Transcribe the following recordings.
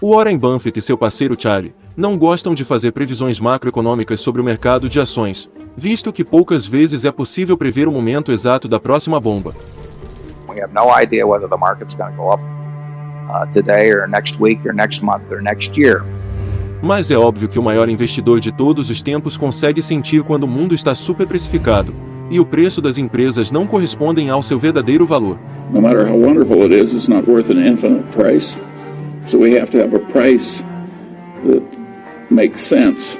O Warren Buffett e seu parceiro Charlie não gostam de fazer previsões macroeconômicas sobre o mercado de ações, visto que poucas vezes é possível prever o momento exato da próxima bomba. We have no idea whether the market's going to go up today or next week or next month or next year. Mas é óbvio que o maior investidor de todos os tempos consegue sentir quando o mundo está superprecificado, e o preço das empresas não correspondem ao seu verdadeiro valor. No matter how wonderful it is, it's not worth an infinite price. So we have to have a price that makes sense.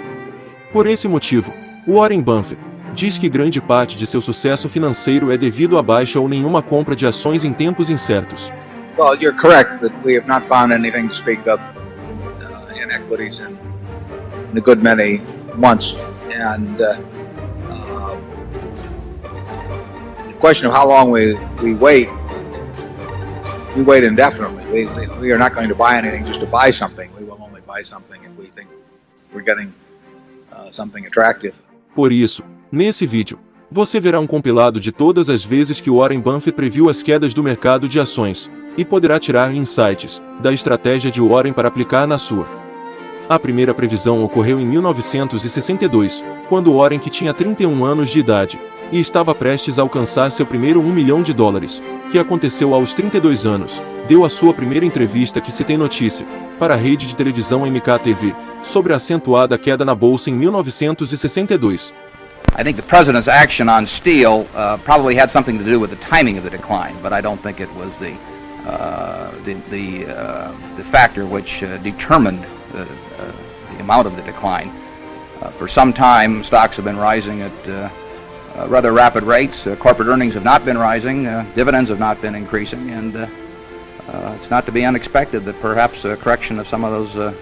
Por esse motivo, Warren Buffett diz que grande parte de seu sucesso financeiro é devido à baixa ou nenhuma compra de ações em tempos incertos. Well, you're correct that we have not found anything to speak of in equities in a good many months, and the question of how long we wait indefinitely. We are not going to buy anything just to buy something. We will only buy something if we think we're getting something attractive. Por isso, nesse vídeo, você verá um compilado de todas as vezes que Warren Buffett previu as quedas do mercado de ações, e poderá tirar insights da estratégia de Warren para aplicar na sua. A primeira previsão ocorreu em 1962, quando Warren, que tinha 31 anos de idade, e estava prestes a alcançar seu primeiro $1 milhão, que aconteceu aos 32 anos, deu a sua primeira entrevista que se tem notícia, para a rede de televisão MKTV, sobre a acentuada queda na bolsa em 1962. I think the president's action on steel probably had something to do with the timing of the decline, but I don't think it was the factor which determined the amount of the decline. For some time, stocks have been rising at rather rapid rates. Corporate earnings have not been rising. Dividends have not been increasing, and it's not to be unexpected that perhaps a correction of some of those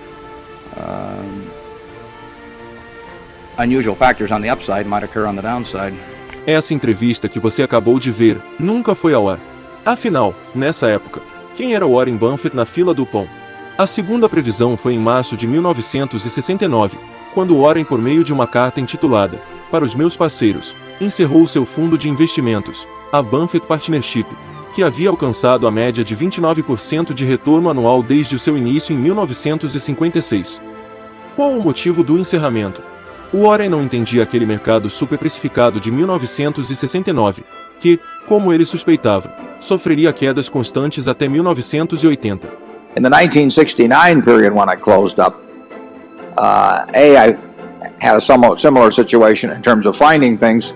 unusual factors on the upside might occur on the downside. Essa entrevista que você acabou de ver nunca foi ao ar. Afinal, nessa época, quem era Warren Buffett na fila do pão? A segunda previsão foi em março de 1969, quando Warren, por meio de uma carta intitulada "Para os meus parceiros", encerrou seu fundo de investimentos, a Buffett Partnership, que havia alcançado a média de 29% de retorno anual desde o seu início em 1956. Qual o motivo do encerramento? Warren não entendia aquele mercado superprecificado de 1969, que, como ele suspeitava, sofreria quedas constantes até 1980. In the 1969 period when I closed up, I had a somewhat similar situation in terms of finding things,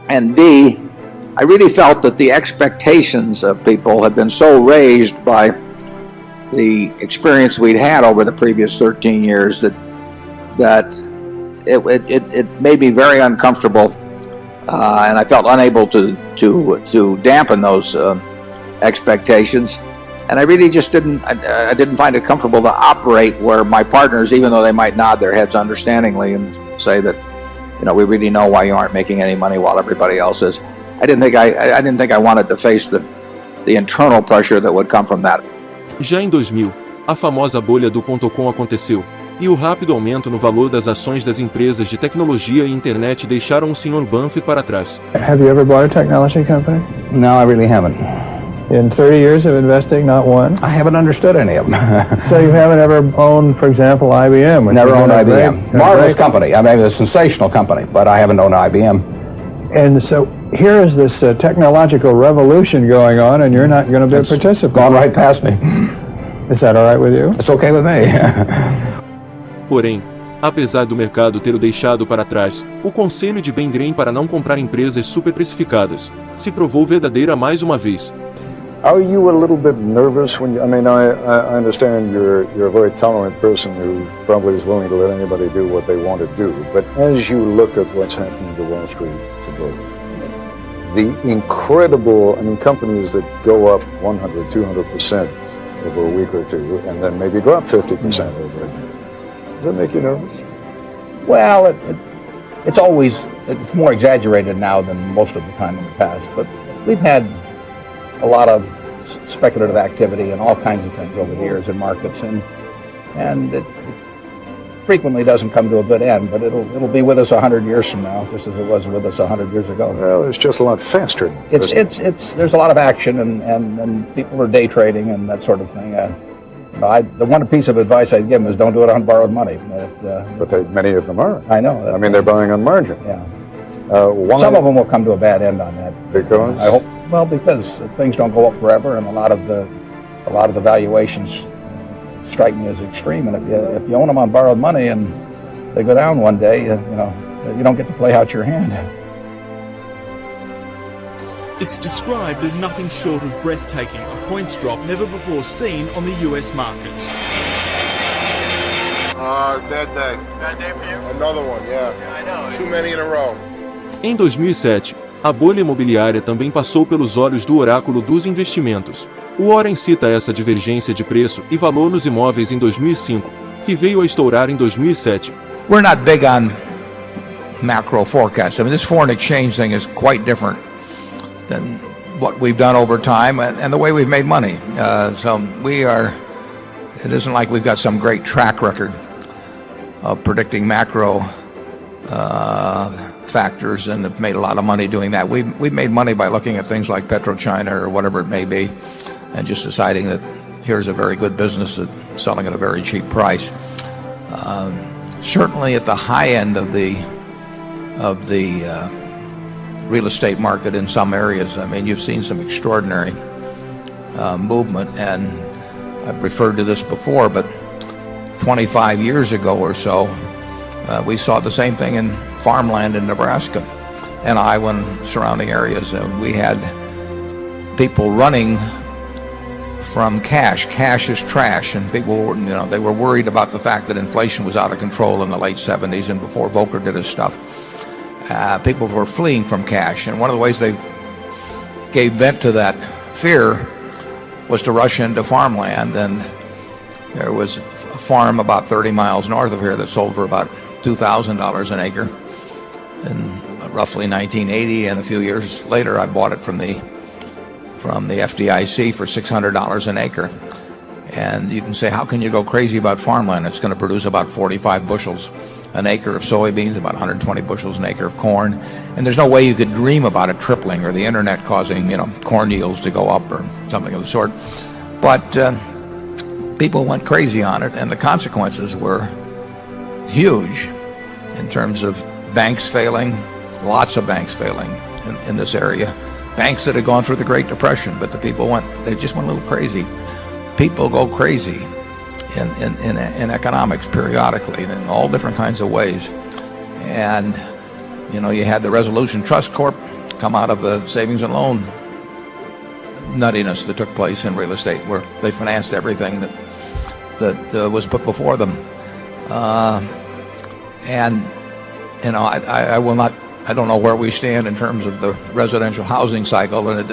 and B, I really felt that the expectations of people had been so raised by the experience we'd had over the previous 13 years that it made me very uncomfortable, and I felt unable to dampen those expectations. And I really just I didn't find it comfortable to operate where my partners, even though they might nod their heads understandingly and say that, we really know why you aren't making any money while everybody else is. I didn't think I wanted to face the internal pressure that would come from that. Já em 2000, a famosa bolha do .com aconteceu, e o rápido aumento no valor das ações das empresas de tecnologia e internet deixaram o Sr. Buffett para trás. Have you ever bought a technology company? No, I really haven't. In 30 years of investing, not one? I haven't understood any of them. So you haven't ever owned, for example, IBM? Never owned IBM. Marvelous company. I mean, a sensational company, but I haven't owned IBM. And so here is this technological revolution going on, and you're not going to be a participant. Gone right past me. Is that all right with you? It's okay with me. Porém, apesar do mercado ter o deixado para trás, o conselho de Ben Graham para não comprar empresas superprecificadas se provou verdadeira mais uma vez. Are you a little bit nervous when I understand you're a very tolerant person who probably is willing to let anybody do what they want to do, but as you look at what's happening to Wall Street today, the incredible, companies that go up 100, 200% over a week or two, and then maybe drop 50% over a year. Does that make you nervous? Well, it's more exaggerated now than most of the time in the past, but we've had a lot of speculative activity and all kinds of things over the years in markets, and it frequently doesn't come to a good end, but it'll be with us 100 years from now, just as it was with us 100 years ago. Well, it's just a lot faster. There's a lot of action, and people are day trading and that sort of thing. The one piece of advice I'd give them is don't do it on borrowed money. But many of them are. I know. I mean, they're buying on margin. Yeah. Some of them will come to a bad end on that. Because? I hope. Well, because things don't go up forever, and a lot of the valuations strike me as extreme. And if you own them on borrowed money and they go down one day, you don't get to play out your hand. It's described as nothing short of breathtaking, a points drop never before seen on the US markets. Bad day. Bad day for you? Another one, yeah. Yeah, I know. Too many in a row. Em 2007, a bolha imobiliária também passou pelos olhos do oráculo dos investimentos. O Warren cita essa divergência de preço e valor nos imóveis em 2005, que veio a estourar em 2007. We're not big on macro forecasts. I mean, this foreign exchange thing is quite different than what we've done over time and the way we've made money. So it isn't like we've got some great track record of predicting macro factors and have made a lot of money doing that. We've made money by looking at things like PetroChina or whatever it may be and just deciding that here's a very good business that's selling at a very cheap price. Certainly at the high end of the real estate market in some areas, I mean, you've seen some extraordinary movement, and I've referred to this before, but 25 years ago or so, we saw the same thing in farmland in Nebraska and Iowa and surrounding areas. We had people running from cash. Cash is trash, and people, they were worried about the fact that inflation was out of control in the late 70s and before Volcker did his stuff. People were fleeing from cash, and one of the ways they gave vent to that fear was to rush into farmland. And there was a farm about 30 miles north of here that sold for about $2,000 an acre in roughly 1980, and a few years later I bought it from the FDIC for $600 an acre. And you can say, how can you go crazy about farmland? It's going to produce about 45 bushels an acre of soybeans, about 120 bushels an acre of corn, and there's no way you could dream about it tripling or the internet causing corn yields to go up or something of the sort. But people went crazy on it, and the consequences were huge in terms of banks failing, lots of banks failing in this area. Banks that had gone through the Great Depression, but they just went a little crazy. People go crazy in economics periodically in all different kinds of ways. And you had the Resolution Trust Corp come out of the savings and loan nuttiness that took place in real estate, where they financed everything that was put before them. I don't know where we stand in terms of the residential housing cycle, and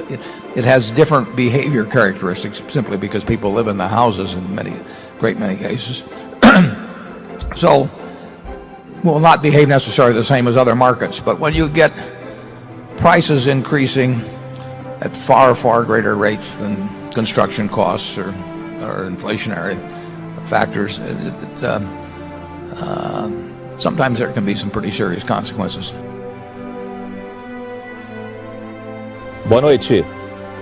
it has different behavior characteristics simply because people live in the houses in great many cases. So will not behave necessarily the same as other markets. But when you get prices increasing at far, far greater rates than construction costs or inflationary factors, sometimes there can be some pretty serious consequences. Boa noite.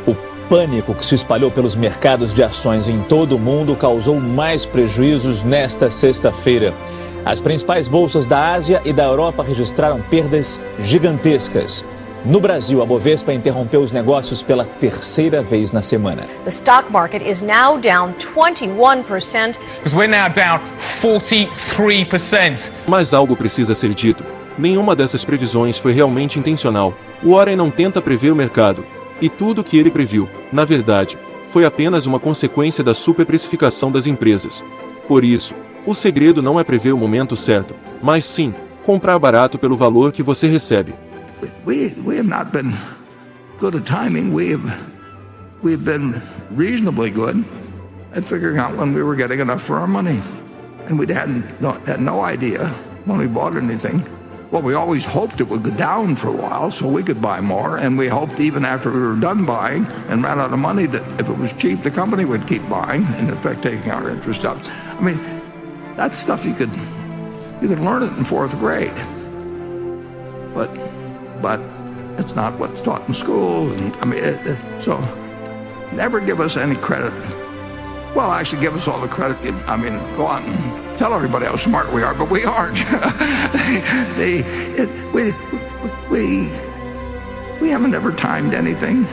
O pânico que se espalhou pelos mercados de ações em todo o mundo causou mais prejuízos nesta sexta-feira. As principais bolsas da Ásia e da Europa registraram perdas gigantescas. No Brasil, a Bovespa interrompeu os negócios pela terceira vez na semana. The stock market is now down 21%. Because we're now down 43%. Mas algo precisa ser dito. Nenhuma dessas previsões foi realmente intencional. Warren não tenta prever o mercado. E tudo que ele previu, na verdade, foi apenas uma consequência da superprecificação das empresas. Por isso, o segredo não é prever o momento certo, mas sim, comprar barato pelo valor que você recebe. We have not been good at timing. We've been reasonably good at figuring out when we were getting enough for our money. And we had no idea when we bought anything. Well, we always hoped it would go down for a while so we could buy more, and we hoped even after we were done buying and ran out of money that if it was cheap, the company would keep buying, and in fact taking our interest up. I mean, that's stuff you could learn it in fourth grade. But it's not what's taught in school. And, so never give us any credit well, actually give us all the credit. I mean, go out and tell everybody how smart we are, but we aren't. We haven't ever timed anything.